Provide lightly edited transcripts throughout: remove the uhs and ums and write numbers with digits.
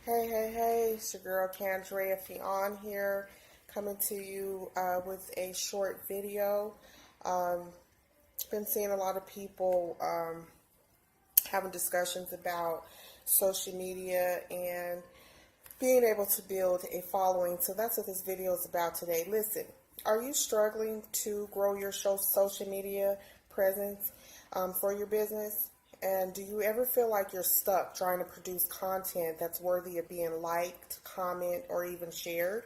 Hey, it's your girl Candrea Fion here, coming to you with a short video. Um, been seeing a lot of people having discussions about social media and being able to build a following. So that's what this video is about today. Listen, are you struggling to grow your social media presence for your business? And do you ever feel like you're stuck trying to produce content that's worthy of being liked, comment, or even shared?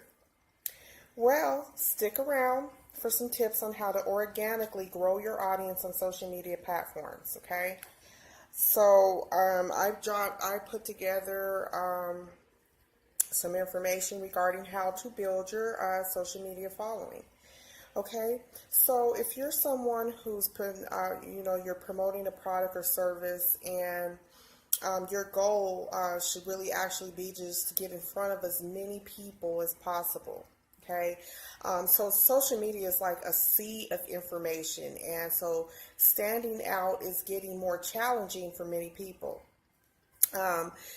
Well, stick around for some tips on how to organically grow your audience on social media platforms, okay? So I put together some information regarding how to build your social media following. Okay, so if you're someone who's you're promoting a product or service, and your goal should really actually be just to get in front of as many people as possible. Okay, so social media is like a sea of information, and so standing out is getting more challenging for many people.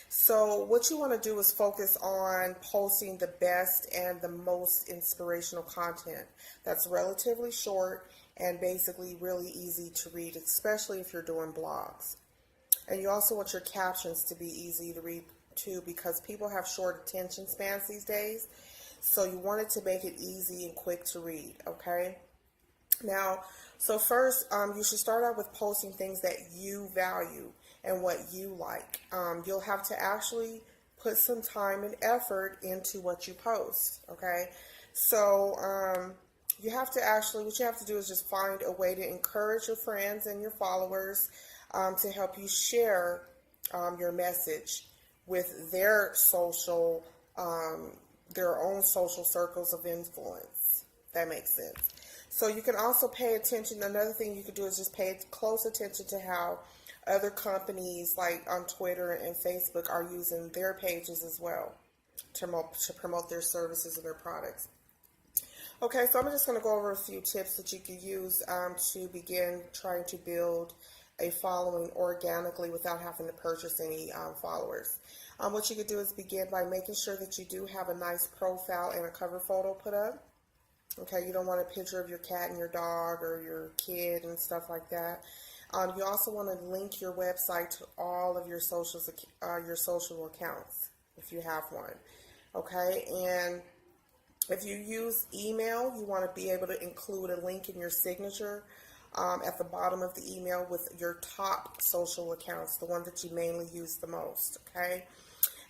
So what you want to do is focus on posting the best and the most inspirational content that's relatively short and basically really easy to read, especially if you're doing blogs. And you also want your captions to be easy to read too, because people have short attention spans these days. So you want it to make it easy and quick to read, okay? Now, so first, you should start out with posting things that you value and what you like. You'll have to actually put some time and effort into what you post, okay? So, what you have to do is just find a way to encourage your friends and your followers to help you share your message with their own social circles of influence. That makes sense. So you can also pay attention. Another thing you could do is just pay close attention to how other companies like on Twitter and Facebook are using their pages as well to promote their services and their products. Okay, so I'm just going to go over a few tips that you can use to begin trying to build a following organically without having to purchase any followers. What you could do is begin by making sure that you do have a nice profile and a cover photo put up. Okay, you don't want a picture of your cat and your dog or your kid and stuff like that. You also want to link your website to all of your social accounts if you have one. Okay, and if you use email, you want to be able to include a link in your signature at the bottom of the email with your top social accounts, the one that you mainly use the most. Okay.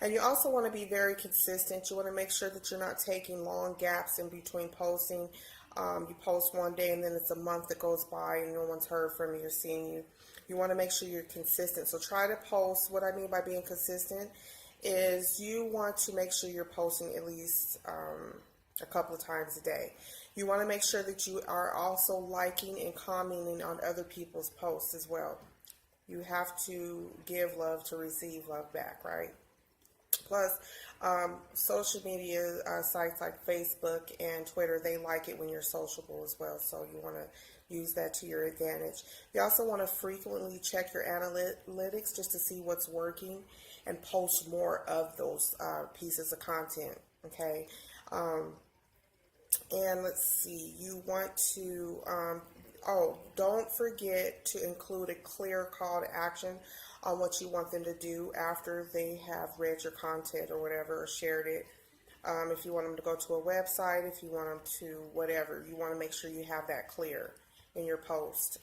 And you also want to be very consistent. You want to make sure that you're not taking long gaps in between posting. You post one day and then it's a month that goes by and no one's heard from you or seen you. You want to make sure you're consistent. So try to post. What I mean by being consistent is you want to make sure you're posting at least a couple of times a day. You want to make sure that you are also liking and commenting on other people's posts as well. You have to give love to receive love back, right? Plus, social media sites like Facebook and Twitter, they like it when you're sociable as well. So you want to use that to your advantage. You also want to frequently check your analytics just to see what's working and post more of those pieces of content. Okay. And let's see, you want to, don't forget to include a clear call to action on what you want them to do after they have read your content or whatever, or shared it. If you want them to go to a website, if you want them to whatever, you want to make sure you have that clear in your post.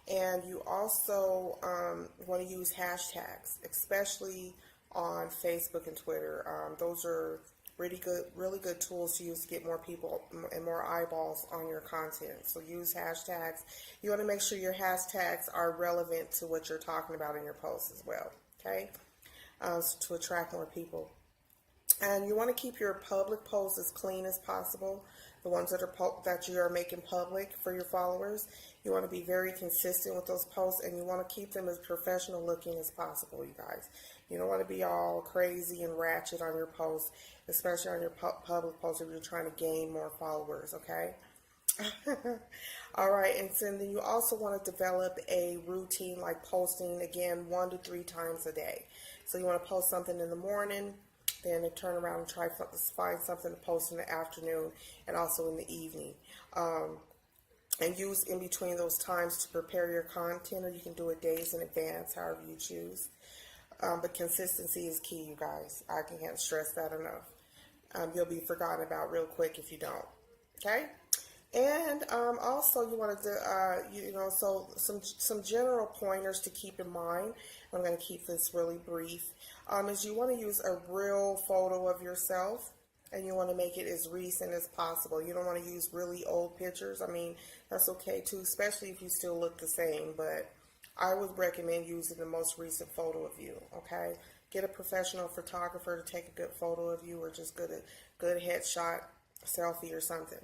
And you also want to use hashtags, especially on Facebook and Twitter. Those are really good tools to use to get more people and more eyeballs on your content. So use hashtags. You want to make sure your hashtags are relevant to what you're talking about in your posts as well. Okay, so to attract more people. And you want to keep your public posts as clean as possible. The ones that you are making public for your followers. You want to be very consistent with those posts, and you want to keep them as professional looking as possible, you guys. You don't want to be all crazy and ratchet on your posts, especially on your public posts if you're trying to gain more followers, okay? All right, and so then you also want to develop a routine like posting, again, 1 to 3 times a day. So you want to post something in the morning, then to turn around and try to find something to post in the afternoon and also in the evening. And use in between those times to prepare your content, or you can do it days in advance, however you choose. But consistency is key, you guys. I can't stress that enough. You'll be forgotten about real quick if you don't. Okay? And also you want to, so some general pointers to keep in mind. I'm going to keep this really brief. Is you want to use a real photo of yourself, and you want to make it as recent as possible. You don't want to use really old pictures. I mean, that's okay too, especially if you still look the same, but I would recommend using the most recent photo of you, okay? Get a professional photographer to take a good photo of you, or just good headshot, selfie or something.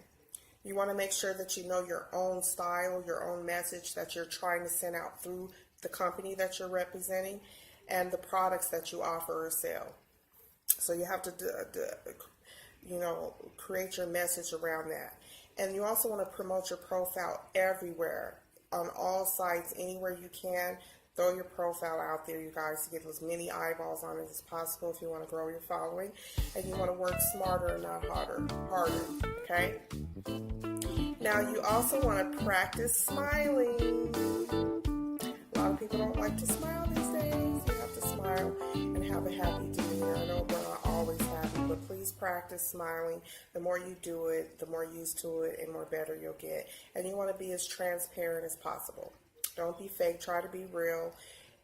You want to make sure that you know your own style, your own message that you're trying to send out through the company that you're representing, and the products that you offer or sell. So you have to create your message around that. And you also want to promote your profile everywhere, on all sites, anywhere you can. Throw your profile out there, you guys, to get as many eyeballs on it as possible if you want to grow your following. And you want to work smarter and not harder, okay? Now, you also want to practice smiling. A lot of people don't like to smile these days. You have to smile and have a happy demeanor. I know we're not always happy, but please practice smiling. The more you do it, the more used to it, and more better you'll get. And you want to be as transparent as possible. Don't be fake. Try to be real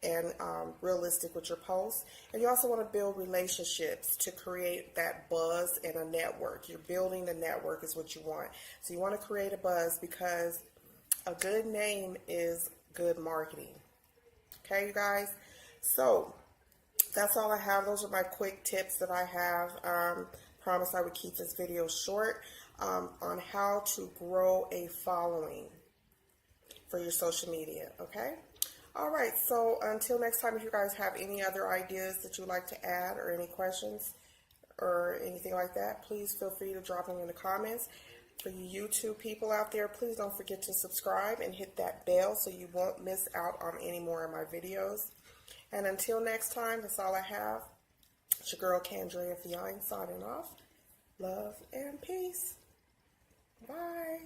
and realistic with your posts. And you also want to build relationships to create that buzz and a network. You're building the network is what you want. So you want to create a buzz, because a good name is good marketing. Okay, you guys? So that's all I have. Those are my quick tips that I have. Promise I would keep this video short on how to grow a following for your social media, okay? All right, so until next time, if you guys have any other ideas that you'd like to add, or any questions or anything like that, please feel free to drop them in the comments. For you YouTube people out there, please don't forget to subscribe and hit that bell so you won't miss out on any more of my videos. And until next time, that's all I have. It's your girl, Candrea Fionn, signing off. Love and peace. Bye.